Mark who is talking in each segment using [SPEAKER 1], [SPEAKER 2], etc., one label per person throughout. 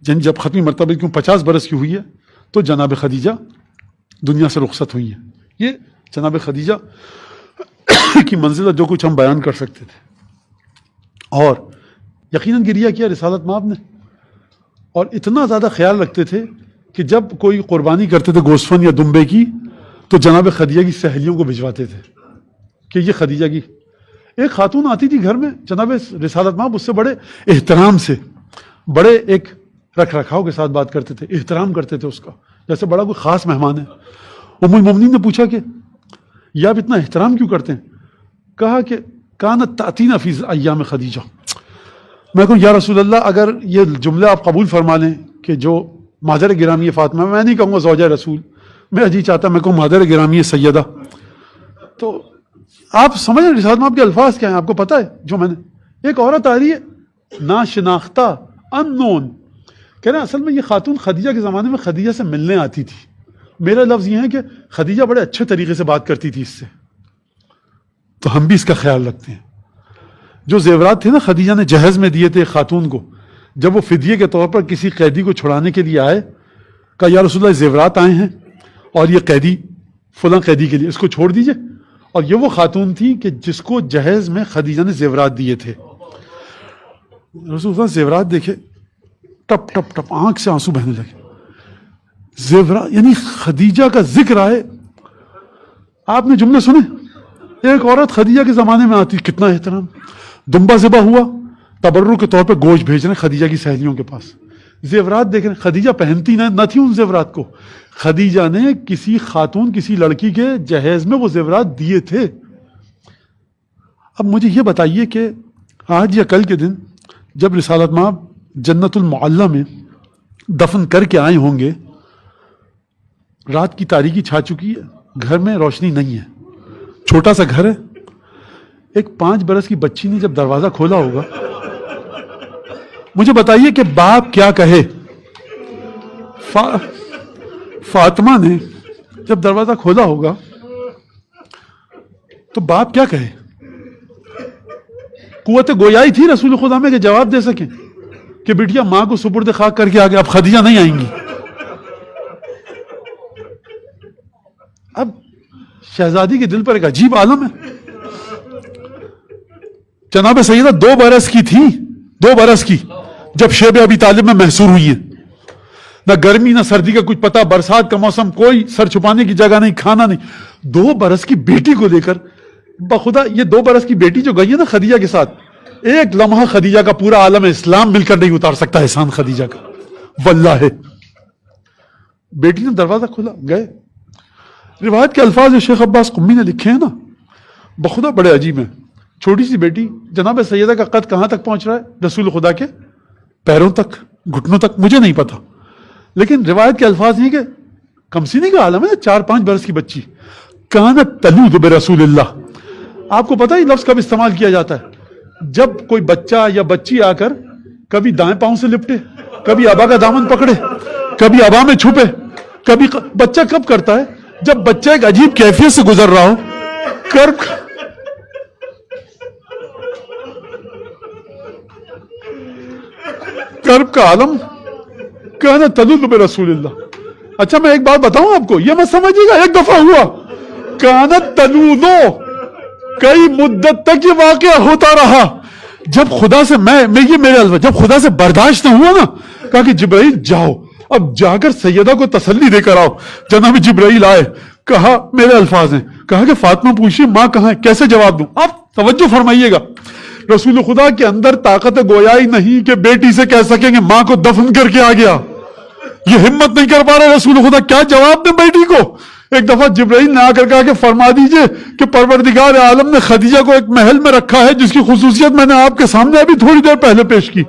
[SPEAKER 1] یعنی جب ختمی مرتبہ کیوں 50 برس کی ہوئی ہے تو جناب خدیجہ دنیا سے رخصت ہوئی ہیں. یہ جناب خدیجہ کی منزلہ جو کچھ ہم بیان کر سکتے تھے. اور یقیناً گریہ کیا رسالت مآب نے, اور اتنا زیادہ خیال رکھتے تھے کہ جب کوئی قربانی کرتے تھے گوسفند یا دمبے کی تو جناب خدیجہ کی سہیلیوں کو بھجواتے تھے کہ یہ خدیجہ کی. ایک خاتون آتی تھی گھر میں, جناب رسالت مآب اس سے بڑے احترام سے, بڑے ایک رکھ رکھاؤ کے ساتھ بات کرتے تھے, احترام کرتے تھے اس کا, جیسے بڑا کوئی خاص مہمان ہے. ام المؤمنین نے پوچھا کہ یہ آپ اتنا احترام کیوں کرتے ہیں؟ کہا کہ کانت تأتینا فی ایام خدیجہ. میں کہوں یا رسول اللہ, اگر یہ جملہ آپ قبول فرما لیں کہ جو مادر گرامی فاطمہ, میں نہیں کہوں گا زوجہ رسول, میرا جی چاہتا میں کہوں مادر گرامی سیدہ, تو آپ سمجھ رہے رسالت مآب کے الفاظ کیا ہیں؟ آپ کو پتہ ہے جو میں نے, ایک عورت آ رہی ہے ناشناختہ, ان نون, کہہ رہے ہیں اصل میں یہ خاتون خدیجہ کے زمانے میں خدیجہ سے ملنے آتی تھی. میرا لفظ یہ ہے کہ خدیجہ بڑے اچھے طریقے سے بات کرتی تھی اس سے, تو ہم بھی اس کا خیال رکھتے ہیں. جو زیورات تھے نا خدیجہ نے جہیز میں دیے تھے خاتون کو, جب وہ فدیے کے طور پر کسی قیدی کو چھڑانے کے لیے آئے, کہا یا رسول اللہ زیورات آئے ہیں اور یہ قیدی فلاں قیدی کے لیے, اس کو چھوڑ دیجئے. اور یہ وہ خاتون تھی کہ جس کو جہیز میں خدیجہ نے زیورات دیے تھے. رسول اللہ زیورات دیکھے, ٹپ ٹپ ٹپ آنکھ سے آنسو بہنے لگے. زیورات یعنی خدیجہ کا ذکر آئے, آپ نے جملے سنے, ایک عورت خدیجہ کے زمانے میں آتی, کتنا احترام. دمبا ذبح ہوا, تبرک کے طور پہ گوشت بھیج رہے ہیں خدیجہ کی سہیلیوں کے پاس. زیورات دیکھ رہے ہیں, خدیجہ پہنتی نہ تھی ان زیورات کو, خدیجہ نے کسی خاتون کسی لڑکی کے جہیز میں وہ زیورات دیے تھے. اب مجھے یہ بتائیے کہ آج یا کل کے دن جب رسالت مآب جنت المعلی میں دفن کر کے آئے ہوں گے, رات کی تاریکی چھا چکی ہے, گھر میں روشنی نہیں ہے, چھوٹا سا گھر ہے, ایک 5 برس کی بچی نے جب دروازہ کھولا ہوگا, مجھے بتائیے کہ باپ کیا کہے. فاطمہ نے جب دروازہ کھولا ہوگا تو باپ کیا کہے؟ قوت گویائی تھی رسول خدا میں کہ جواب دے سکیں کہ بیٹیا ماں کو سپرد خاک کر کے آگے, اب خدیجہ نہیں آئیں گی. اب شہزادی کے دل پر ایک عجیب عالم ہے. جناب سیدہ 2 برس کی تھی, 2 برس کی, جب شیب ابی طالب میں محصور ہوئی ہیں. نہ گرمی نہ سردی کا کچھ پتہ, برسات کا موسم, کوئی سر چھپانے کی جگہ نہیں, کھانا نہیں. 2 برس کی بیٹی کو لے کر, بخدا یہ 2 برس کی بیٹی جو گئی ہے نا خدیجہ کے ساتھ, ایک لمحہ خدیجہ کا پورا عالم اسلام مل کر نہیں اتار سکتا احسان خدیجہ کا, واللہ ہے. بیٹی نے دروازہ کھولا, گئے. روایت کے الفاظ جو شیخ عباس قمی نے لکھے ہیں نا, بخدا بڑے عجیب ہیں. چھوٹی سی بیٹی, جناب سیدہ کا قد کہاں تک پہنچ رہا ہے رسول خدا کے؟ پیروں تک, گھٹنوں تک, مجھے نہیں پتا, لیکن روایت کے الفاظ ہیں کہ کمسینی کا عالم ہے, 4-5 برس کی بچی. کانت تلوذ برسول اللہ. آپ کو پتا ہی لفظ کب استعمال کیا جاتا ہے؟ جب کوئی بچہ یا بچی آ کر کبھی دائیں پاؤں سے لپٹے, کبھی ابا کا دامن پکڑے, کبھی ابا میں چھپے, کبھی بچہ کب کرتا ہے؟ جب بچہ ایک عجیب کیفیت سے گزر رہا ہو, کرب کا عالم کہنا تلوذ برسول اللہ. اچھا میں ایک بات بتاؤں آپ کو, یہ مت سمجھیے گا ایک دفعہ ہوا, کانت تلوذو, کئی مدت تک یہ واقعہ ہوتا رہا. جب خدا سے میں یہ میرے الفاظ, جب خدا سے برداشت نہ ہوا نا, کہا کہ جبرائیل جاؤ, اب جا کر سیدہ کو تسلی دے کر آؤ. جناب جبرائیل آئے, کہا میرے الفاظ ہیں, کہا کہ فاطمہ پوچھی ماں کہاں ہے, کیسے جواب دوں؟ آپ توجہ فرمائیے گا, رسول خدا کے اندر طاقت گویائی نہیں کہ بیٹی سے کہہ سکیں گے ماں کو دفن کر کے آ گیا. یہ ہمت نہیں کر پا رہا رسول خدا, کیا جواب دیں بیٹی کو؟ ایک دفعہ جبرائیل نے آ کر کہا کہ فرما دیجئے کہ پروردگار عالم نے خدیجہ کو ایک محل میں رکھا ہے جس کی خصوصیت میں نے آپ کے سامنے ابھی تھوڑی دیر پہلے پیش کی.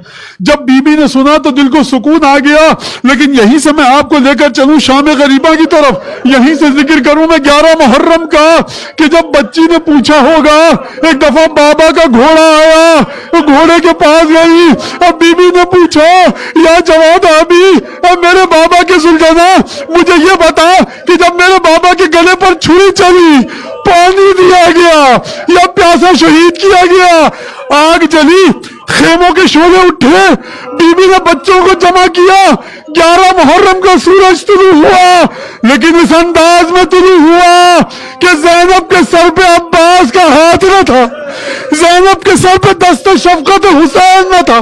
[SPEAKER 1] جب بی بی نے سنا تو دل کو سکون آ گیا, لیکن یہیں سے میں آپ کو لے کر چلوں شام غریبہ کی طرف, یہیں سے ذکر کروں میں 11 محرم کا کہ جب بچی نے پوچھا ہوگا, ایک دفعہ بابا کا گھوڑا آیا, وہ گھوڑے کے پاس گئی, اب بی بی نے پوچھا یا جواد ابھی, اب میرے بابا کے سلطانہ مجھے یہ بتا کہ جب میرے بابا کے گلے پر چھری چلی, پانی دیا گیا یا پیاسا شہید کیا گیا, آگ جلی, خیموں کے شعلے اٹھے، بی بی نے بچوں کو جمع کیا، 11 محرم کو سورج طلوع ہوا، لیکن اس انداز میں طلوع ہوا کہ زینب کے سر پہ عباس کا ہاتھ نہ تھا، زینب کے سر پہ دست شفقت حسین نہ تھا۔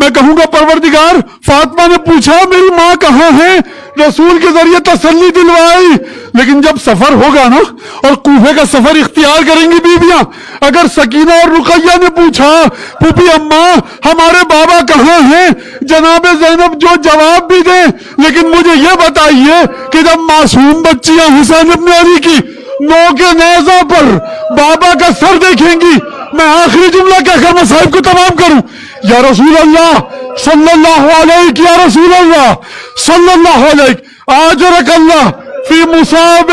[SPEAKER 1] میں کہوں گا پروردگار، فاطمہ نے پوچھا میری ماں کہاں ہے، رسول کے ذریعے تسلی دلوائی، لیکن جب سفر ہوگا نا اور کوفے کا سفر اختیار کریں گی بیویاں، اگر سکینہ اور رقیہ نے پوچھا پھوپھی اماں ہمارے بابا کہاں ہیں، جناب زینب جو جواب بھی دیں، لیکن مجھے یہ بتائیے کہ جب معصوم بچیاں حسین ابن علی کی نو کے نیزہ پر بابا کا سر دیکھیں گی، میں آخری جملہ کہہ کر مصائب کو تمام کروں، یا رسول اللہ صلی اللہ علیہ، یا رسول اللہ صلی اللہ علیہ، آجرک اللہ فی مصاب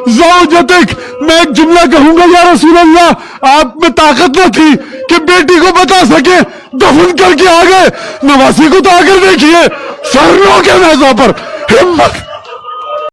[SPEAKER 1] زوجتک، میں ایک جملہ کہوں گا یا رسول اللہ، آپ میں طاقت نہ تھی کہ بیٹی کو بتا سکے، دفن کر کے آگے، نواسی کو تو آ کر دیکھیے، سر نو کے نیزہ پر، ہمت